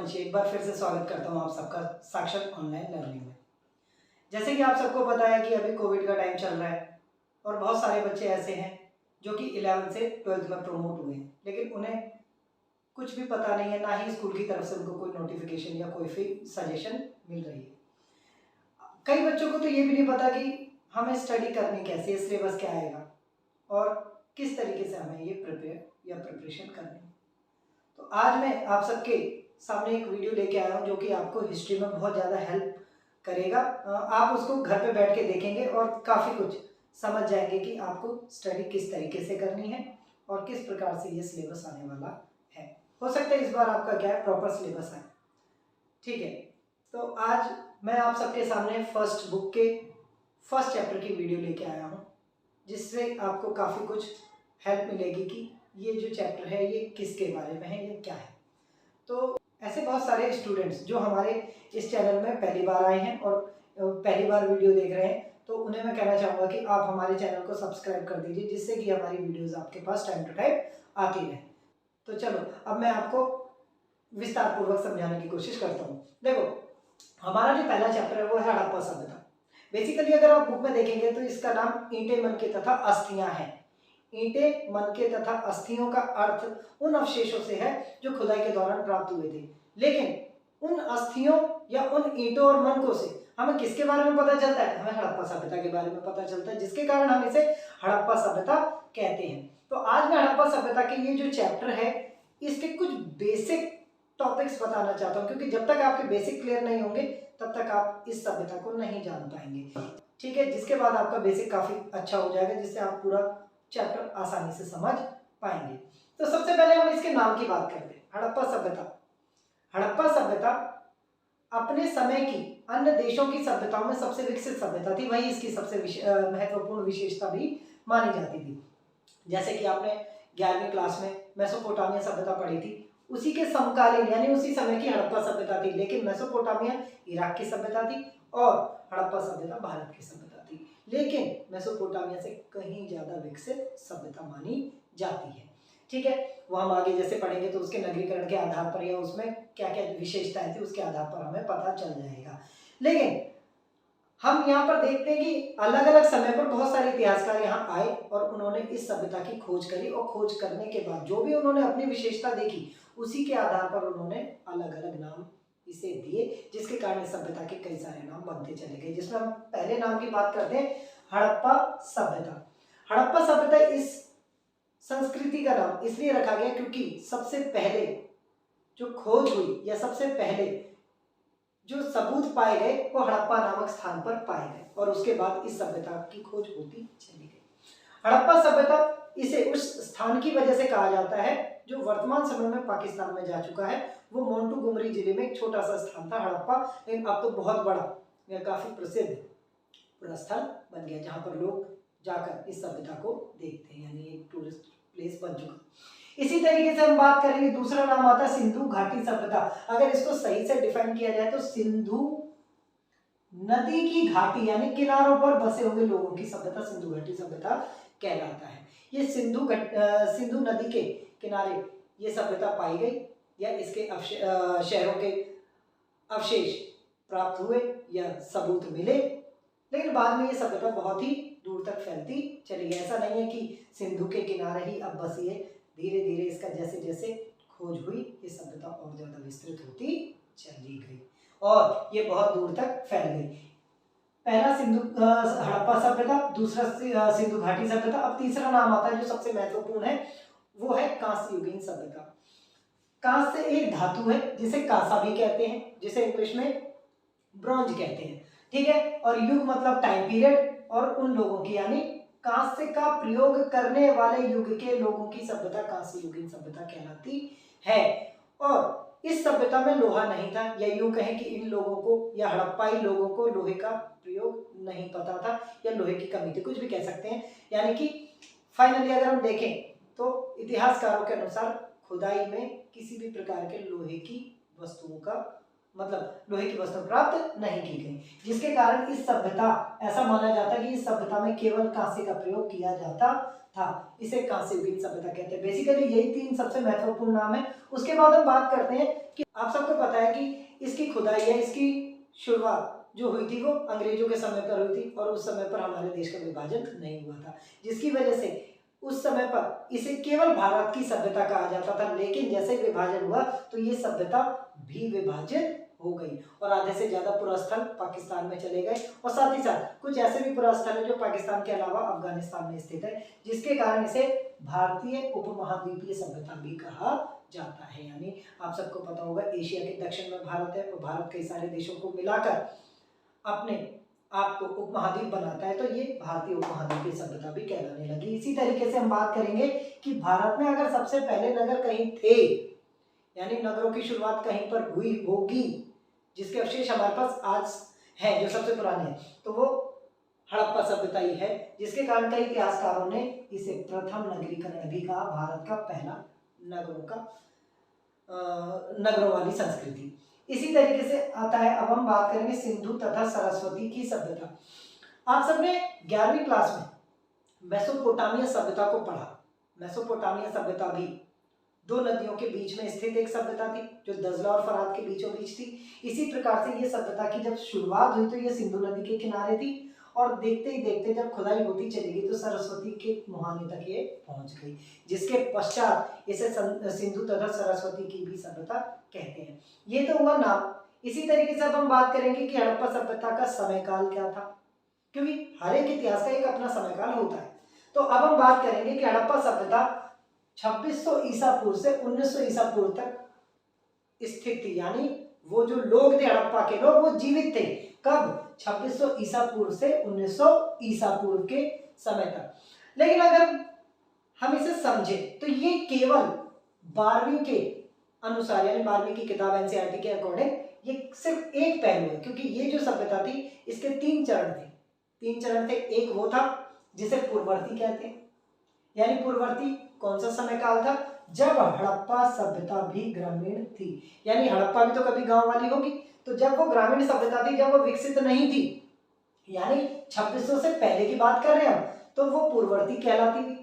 वंशी एक बार फिर से स्वागत करता हूँ आप सबका साक्षर ऑनलाइन लर्निंग में। जैसे कि आप सबको पता है कि अभी कोविड का टाइम चल रहा है और बहुत सारे बच्चे ऐसे हैं जो कि 11th से 12th में प्रमोट हुए हैं, लेकिन उन्हें कुछ भी पता नहीं है, ना ही स्कूल की तरफ से उनको कोई नोटिफिकेशन या कोई भी सजेशन मिल रही है। कई बच्चों को तो ये भी नहीं पता कि हमें स्टडी करनी कैसे है, सिलेबस क्या आएगा और किस तरीके से हमें ये प्रिपरेशन करनी है। तो आज मैं आप सबके सामने एक वीडियो लेके आया हूँ जो कि आपको हिस्ट्री में बहुत ज़्यादा हेल्प करेगा। आप उसको घर पे बैठ के देखेंगे और काफ़ी कुछ समझ जाएंगे कि आपको स्टडी किस तरीके से करनी है और किस प्रकार से ये सिलेबस आने वाला है। हो सकता है इस बार आपका क्या है, प्रॉपर सिलेबस आए। ठीक है, तो आज मैं आप सबके सामने फर्स्ट बुक के फर्स्ट चैप्टर की वीडियो लेके आया हूँ, जिससे आपको काफ़ी कुछ हेल्प मिलेगी कि ये जो चैप्टर है ये किसके बारे में है, ये क्या है। तो ऐसे बहुत सारे स्टूडेंट्स जो हमारे इस चैनल में पहली बार आए हैं और पहली बार वीडियो देख रहे हैं, तो उन्हें मैं कहना चाहूँगा कि आप हमारे चैनल को सब्सक्राइब कर दीजिए, जिससे कि हमारी वीडियोज़ आपके पास टाइम टू टाइम आती रहे। तो चलो अब मैं आपको विस्तार पूर्वक समझाने की कोशिश करता हूँ। देखो, हमारा जो पहला चैप्टर है वो है हड़प्पा सभ्यता। बेसिकली अगर आप बुक में देखेंगे तो इसका नाम ईंटें, मनके तथा अस्थियां है। ईंटें, मनके तथा अस्थियों का अर्थ उन अवशेषों से है जो खुदाई के दौरान प्राप्त हुए थे, लेकिन उन अस्थियों या उन ईंटों और मनकों से हमें किसके बारे में पता चलता है? हमें हड़प्पा सभ्यता के बारे में पता चलता है, जिसके कारण हम इसे हड़प्पा सभ्यता कहते हैं। तो आज मैं हड़प्पा सभ्यता के ये जो चैप्टर है इसके कुछ बेसिक टॉपिक्स बताना चाहता हूँ, क्योंकि जब तक आपके बेसिक क्लियर नहीं होंगे तब तक आप इस सभ्यता को नहीं जान पाएंगे। ठीक है, जिसके बाद आपका बेसिक काफी अच्छा हो जाएगा, जिससे आप पूरा चैप्टर आसानी से समझ पाएंगे। तो सबसे पहले हम इसके नाम की बात करते हैं, हड़प्पा सभ्यता। हड़प्पा सभ्यता अपने समय की अन्य देशों की सभ्यताओं में सबसे विकसित सभ्यता थी, वही इसकी सबसे महत्वपूर्ण विशेषता भी मानी जाती थी। जैसे कि आपने 11वीं क्लास में मेसोपोटामिया सभ्यता पढ़ी थी, उसी के समकालीन यानी उसी समय की हड़प्पा सभ्यता थी, लेकिन मेसोपोटामिया इराक की सभ्यता थी और हड़प्पा सभ्यता भारत की सभ्यता थी, लेकिन मेसोपोटामिया से कहीं ज्यादा विकसित सभ्यता मानी जाती है। ठीक है, वो हम आगे जैसे पढ़ेंगे तो उसके नगरीकरण के आधार पर या उसमें क्या क्या विशेषताएं थी उसके आधार पर हमें पता चल जाएगा। लेकिन हम यहाँ पर देखते हैं कि अलग अलग समय पर बहुत सारे इतिहासकार यहाँ आए और उन्होंने इस सभ्यता की खोज करी, और खोज करने के बाद जो भी उन्होंने अपनी विशेषता देखी उसी के आधार पर उन्होंने अलग अलग नाम इसे दिए, जिसके कारण इस सभ्यता के कई सारे नाम बनते चले गए। जिसमें हम पहले नाम की बात करते हैं, हड़प्पा सभ्यता। हड़प्पा सभ्यता इस संस्कृति का नाम इसलिए रखा गया क्योंकि सबसे पहले जो खोज हुई या सबसे पहले जो सबूत पाए गए वो हड़प्पा नामक स्थान पर पाए गए, और उसके बाद इस सभ्यता की खोज होती चली गई। हड़प्पा सभ्यता इसे उस स्थान की वजह से कहा जाता है जो वर्तमान समय में पाकिस्तान में जा चुका है। वो मोंटूगुमरी जिले में एक छोटा सा स्थान था हड़प्पा, लेकिन अब तो बहुत बड़ा या काफी प्रसिद्ध पूरा स्थल बन गया, जहाँ पर लोग जाकर इस सभ्यता को देखते हैं, यानी एक टूरिस्ट प्लेस बन चुका। इसी तरीके से हम बात करेंगे, दूसरा नाम आता है सिंधु घाटी सभ्यता। अगर इसको सही से डिफाइन किया जाए तो सिंधु नदी की घाटी यानी किनारों पर बसे हुए लोगों की सभ्यता सिंधु घाटी सभ्यता कहलाता है। ये सिंधु नदी के किनारे ये सभ्यता पाई गई या इसके शहरों के अवशेष प्राप्त हुए या सबूत मिले, लेकिन बाद में ये सभ्यता बहुत ही दूर तक फैलती चली गई। ऐसा नहीं है कि सिंधु के किनारे ही अब बसी है, धीरे धीरे इसका जैसे जैसे खोज हुई ये सभ्यता और ज्यादा विस्तृत होती चली गई और ये बहुत दूर तक फैल गई। पहला हड़प्पा सभ्यता, दूसरा सिंधु घाटी सभ्यता। अब तीसरा नाम आता है जो सबसे महत्वपूर्ण है, वो है कांस्य युगीन सभ्यता। कांस्य एक धातु है जिसे कांसा भी कहते हैं, जिसे इंग्लिश में ब्रॉन्ज कहते हैं। ठीक है, और युग मतलब टाइम पीरियड, और उन लोगों की यानी कांस्य का प्रयोग करने वाले युग के लोगों की सभ्यता कांस्य युगीन सभ्यता कहलाती है। और इस सभ्यता में लोहा नहीं था, या यूं कहें कि इन लोगों को या हड़प्पाई लोगों को लोहे का प्रयोग नहीं पता था या लोहे की कमी थी, कुछ भी कह सकते हैं। यानी कि फाइनली अगर हम देखें तो इतिहासकारों के अनुसार खुदाई में किसी भी प्रकार के लोहे की वस्तुओं का लोहे की वस्तु प्राप्त नहीं की गई, जिसके कारण इस सभ्यता ऐसा माना जाता है कि इस सभ्यता में केवल कांसे का प्रयोग किया जाता था, इसे कांस्य युगीन सभ्यता कहते हैं। बेसिकली यही 3 सबसे महत्वपूर्ण नाम है। उसके बाद हम बात करते हैं कि आप सबको पता है कि इसकी खुदाई है, इसकी शुरुआत जो हुई थी वो अंग्रेजों के समय पर हुई थी और उस समय पर हमारे देश का विभाजन नहीं हुआ था, जिसकी वजह से उस समय पर इसे केवल भारत की सभ्यता कहा जाता था। लेकिन जैसे विभाजन हुआ तो ये सभ्यता भी विभाजित हो गई और आधे से ज्यादा पुरास्थल पाकिस्तान में चले गए और साथ ही साथ कुछ ऐसे भी पुरास्थल है जो पाकिस्तान के अलावा अफगानिस्तान में स्थित है, जिसके कारण इसे भारतीय उपमहाद्वीपीय सभ्यता भी कहा जाता है। यानी आप सबको पता होगा एशिया के दक्षिण में भारत है और भारत कई सारे देशों को मिलाकर अपने आपको उपमहाद्वीप बनाता है, तो ये भारतीय उपमहाद्वीपीय सभ्यता भी कहलाने लगी। इसी तरीके से हम बात करेंगे कि भारत में अगर सबसे पहले नगर कहीं थे, यानी नगरों की शुरुआत कहीं पर हुई होगी, जिसके अवशेष हमारे पास आज हैं जो सबसे पुराने हैं, तो वो हड़प्पा सभ्यता ही है, जिसके कारण कई इतिहासकारों ने इसे प्रथम नगरीकरण भी कहा, भारत का पहला नगरों वाली संस्कृति। इसी तरीके से आता है, अब हम बात करेंगे सिंधु तथा सरस्वती की सभ्यता। आप सबने 11वीं क्लास में मेसोपोटामिया सभ्यता को पढ़ा। मेसोपोटामिया सभ्यता भी 2 नदियों के बीच में स्थित एक सभ्यता थी जो दजला और फरात के बीचों बीच थी। इसी प्रकार से ये सभ्यता की जब शुरुआत हुई तो ये सिंधु नदी के किनारे थी और देखते ही देखते जब खुदाई होती चली गई तो सरस्वती के मुहाने तक ये पहुंच गई, जिसके पश्चात इसे सिंधु तथा सरस्वती की भी सभ्यता कहते हैं। ये तो हुआ नाम। इसी तरीके से अब हम बात करेंगे कि हड़प्पा सभ्यता का समयकाल क्या था, क्योंकि हर एक इतिहास का एक अपना समयकाल होता है। तो अब हम बात करेंगे कि हड़प्पा सभ्यता 2600 ईसा पूर्व से 1900 ईसा पूर्व तक स्थित थी, यानी वो जो लोग थे हड़प्पा के लोग वो जीवित थे कब, 2600 ईसा पूर्व से 1900 ईसा पूर्व के समय तक। लेकिन अगर हम इसे समझे तो ये केवल 12वीं के अनुसार, यानी 12वीं की किताब एनसीईआरटी के अकॉर्डिंग ये सिर्फ एक पहलू है, क्योंकि ये जो सभ्यता थी इसके 3 चरण थे। 3 चरण थे। एक वो था जिसे पूर्ववर्ती कहते हैं, यानी पूर्ववर्ती कौन सा समय काल था, जब हड़प्पा सभ्यता भी ग्रामीण थी, यानी हड़प्पा भी तो कभी गांव वाली होगी, तो जब वो ग्रामीण सभ्यता थी, जब वो विकसित नहीं थी, यानी 2600 से पहले की बात कर रहे हैं हम, तो वो पूर्ववर्ती कहलाती थी।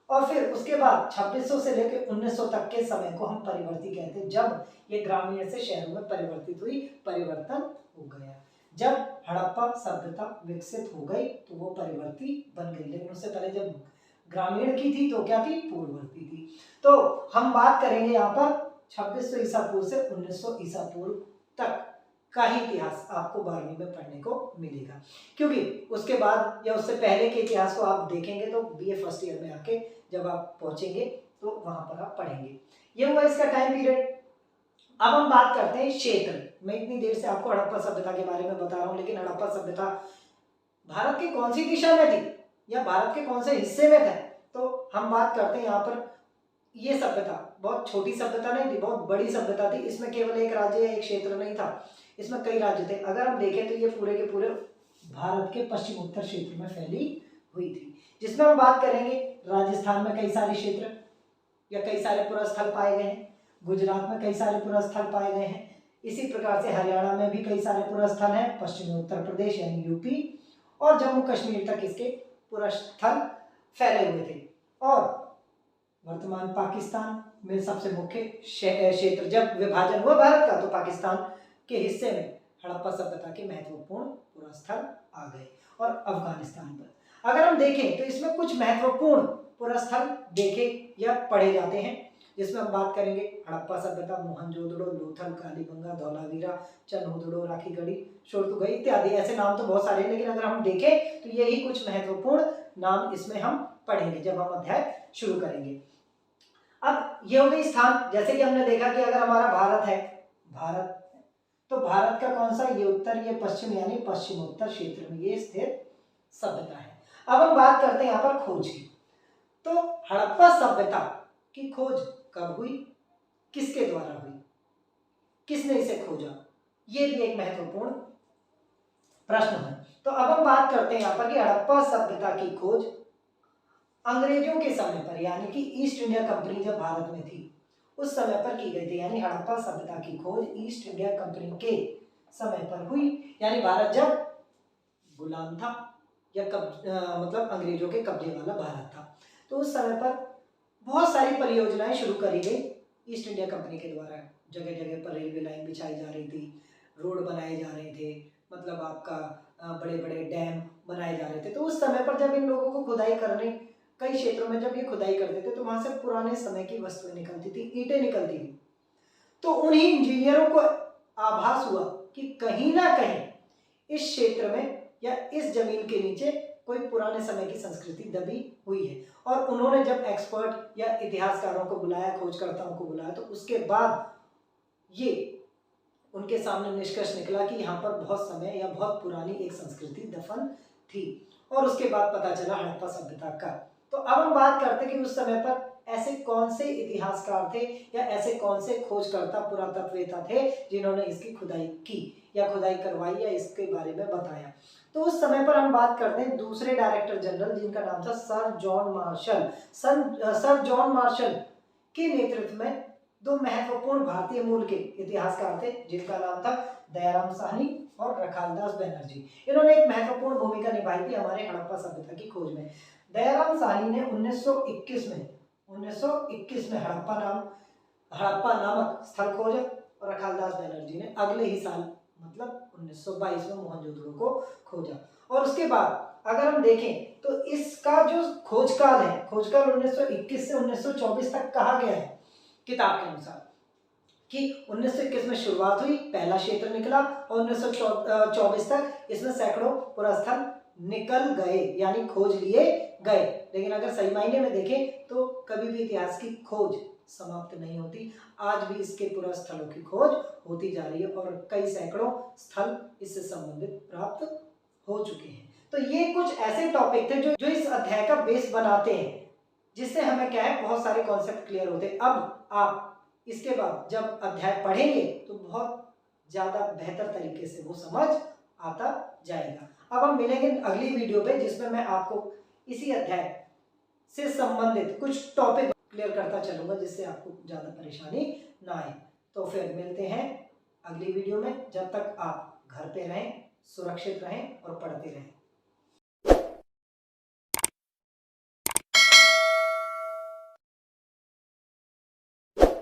और फिर उसके बाद 2600 से लेकर 1900 तक के समय को हम परिवर्ती कहते हैं, जब ये ग्रामीण से शहरों में परिवर्तित हुई, परिवर्तन हो गया। जब हड़प्पा सभ्यता विकसित हो गई तो वो परिवर्ती बन गई, लेकिन उससे पहले जब ग्रामीण की थी तो क्या थी, पूर्ववर्ती थी। तो हम बात करेंगे यहाँ पर 2600 ईसा पूर्व से 1900 ईसा पूर्व तक का ही इतिहास आपको 12वीं में पढ़ने को मिलेगा, क्योंकि उसके बाद या उससे पहले के इतिहास को आप देखेंगे तो बीए फर्स्ट ईयर में आके जब आप पहुंचेंगे तो वहां पर आप पढ़ेंगे। ये हुआ इसका टाइम पीरियड। अब हम बात करते हैं क्षेत्र। मैं इतनी देर से आपको हड़प्पा सभ्यता के बारे में बता रहा हूँ, लेकिन हड़प्पा सभ्यता भारत की कौन सी दिशा में थी या भारत के कौन से हिस्से में था, तो हम बात करते हैं यहाँ पर। ये सभ्यता बहुत छोटी सभ्यता नहीं थी, बहुत बड़ी सभ्यता थी। इसमें केवल एक राज्य या एक क्षेत्र नहीं था, इसमें कई राज्य थे। अगर हम देखें तो ये पूरे के पूरे भारत के पश्चिम उत्तर क्षेत्र में फैली हुई थी, जिसमें हम बात करेंगे राजस्थान में कई सारे क्षेत्र या कई सारे पुरस्थल पाए गए हैं, गुजरात में कई सारे पुरस्थल पाए गए हैं, इसी प्रकार से हरियाणा में भी कई सारे पुरस्थल हैं, पश्चिमी उत्तर प्रदेश यानी यूपी और जम्मू कश्मीर तक इसके पुरस्थल फैले हुए थे। और वर्तमान पाकिस्तान में सबसे मुख्य क्षेत्र, जब विभाजन हुआ भारत का तो पाकिस्तान के हिस्से में हड़प्पा सभ्यता के महत्वपूर्ण पुरस्थल आ गए। और अफगानिस्तान पर अगर हम देखें तो इसमें कुछ महत्वपूर्ण पुरस्थल देखे या पढ़े जाते हैं, जिसमें हम बात करेंगे हड़प्पा सभ्यता, मोहनजोदड़ो, लोथल, कालीबंगा, धौलावीरा, चनहुदड़ो, राखीगढ़ी, शोरतुगाई इत्यादि। ऐसे नाम तो बहुत सारे हैं, लेकिन अगर हम देखें तो यही कुछ महत्वपूर्ण नाम इसमें हम पढ़ेंगे जब हम अध्याय शुरू करेंगे। अब ये हो गई स्थान। जैसे कि हमने देखा कि अगर हमारा भारत है, भारत तो भारत का कौन सा, ये उत्तर ये पश्चिम, यानी पश्चिमोत्तर क्षेत्र में ये स्थित सभ्यता है। अब हम बात करते हैं यहाँ पर खोज की। तो हड़प्पा सभ्यता की खोज कब हुई, किसके द्वारा हुई, किसने इसे खोजा, ये भी एक महत्वपूर्ण प्रश्न है। तो अब हम बात करते हैं यहाँ पर कि हड़प्पा सभ्यता की खोज अंग्रेजों के समय पर, यानी कि ईस्ट इंडिया कंपनी जब भारत में थी उस समय पर की गई थी। यानी हड़प्पा सभ्यता की खोज ईस्ट इंडिया कंपनी के समय पर हुई, यानी भारत जब गुलाम था या मतलब अंग्रेजों के कब्जे वाला भारत था। तो उस समय पर बहुत सारी परियोजनाएं शुरू करी गई ईस्ट इंडिया कंपनी के द्वारा। जगह जगह पर रेलवे लाइन बिछाई जा रही थी, रोड बनाए जा रहे थे, मतलब आपका बड़े बड़े डैम बनाए जा रहे थे। तो उस समय पर जब इन लोगों को खुदाई करने, कई क्षेत्रों में जब ये खुदाई करते थे तो वहां से पुराने समय की वस्तुएं निकलती थी, ईंटें निकलती थी। तो उन्हीं इंजीनियरों को आभास हुआ कि कहीं ना कहीं इस क्षेत्र में या इस जमीन के नीचे कोई पुराने समय की संस्कृति दबी हुई है। और उन्होंने जब एक्सपर्ट या इतिहासकारों को बुलाया, खोजकर्ताओं को बुलाया, तो उसके बाद ये उनके सामने निष्कर्ष निकला कि यहाँ पर बहुत समय या बहुत पुरानी एक संस्कृति दफन थी। और उसके बाद पता चला हड़प्पा सभ्यता का। तो अब हम बात करते हैं कि उस समय पर ऐसे कौन से इतिहासकार थे या ऐसे कौन से खोजकर्ता, पुरातत्ववेत्ता थे जिन्होंने इसकी खुदाई की या खुदाई करवाई या इसके बारे में बताया। तो उस समय पर हम बात करते हैं दूसरे डायरेक्टर जनरल, जिनका नाम था sir John Marshall. Sir John Marshall के नेतृत्व में दो महत्वपूर्ण भारतीय मूल के इतिहासकार थे, जिनका नाम था दयाराम साहनी और रखालदास बनर्जी। इन्होंने एक महत्वपूर्ण भूमिका निभाई थी हमारे हड़प्पा सभ्यता की खोज में। दयाराम साहनी ने 1921 में हड़प्पा नामक स्थल खोजा और रखालदास बनर्जी ने अगले ही साल मतलब 1922 में मोहनजोदड़ो को खोजा। और उसके बाद अगर हम देखें तो इसका जो खोजकाल है, खोजकाल 1921 से 1924 तक कहा गया है किताब के अनुसार कि 1921 में शुरुआत हुई, पहला क्षेत्र निकला और 1924 तक इसमें सैकड़ों पुरास्थल निकल गए, यानी खोज लिए गए। लेकिन अगर सही मायने में देखें तो कभी भी इतिहास की खोज समाप्त नहीं होती। आज भी इसके पुरास्थलों की खोज होती जा रही है और कई सैकड़ों स्थल इससे संबंधित प्राप्त हो चुके हैं। तो ये कुछ ऐसे टॉपिक थे जो इस अध्याय का बेस बनाते हैं, जिससे हमें क्या है, बहुत सारे कॉन्सेप्ट क्लियर होते हैं। अब आप इसके बाद जब अध्याय पढ़ेंगे तो बहुत ज़्यादा बेहतर तरीके से वो समझ आता जाएगा। अब हम मिलेंगे अगली वीडियो पे, जिसमें मैं आपको इसी अध्याय से संबंधित कुछ टॉपिक क्लियर करता चलूंगा, जिससे आपको ज़्यादा परेशानी ना आए। तो फिर मिलते हैं अगली वीडियो में। जब तक आप घर पे रहें, सुरक्षित रहें और पढ़ते रहें।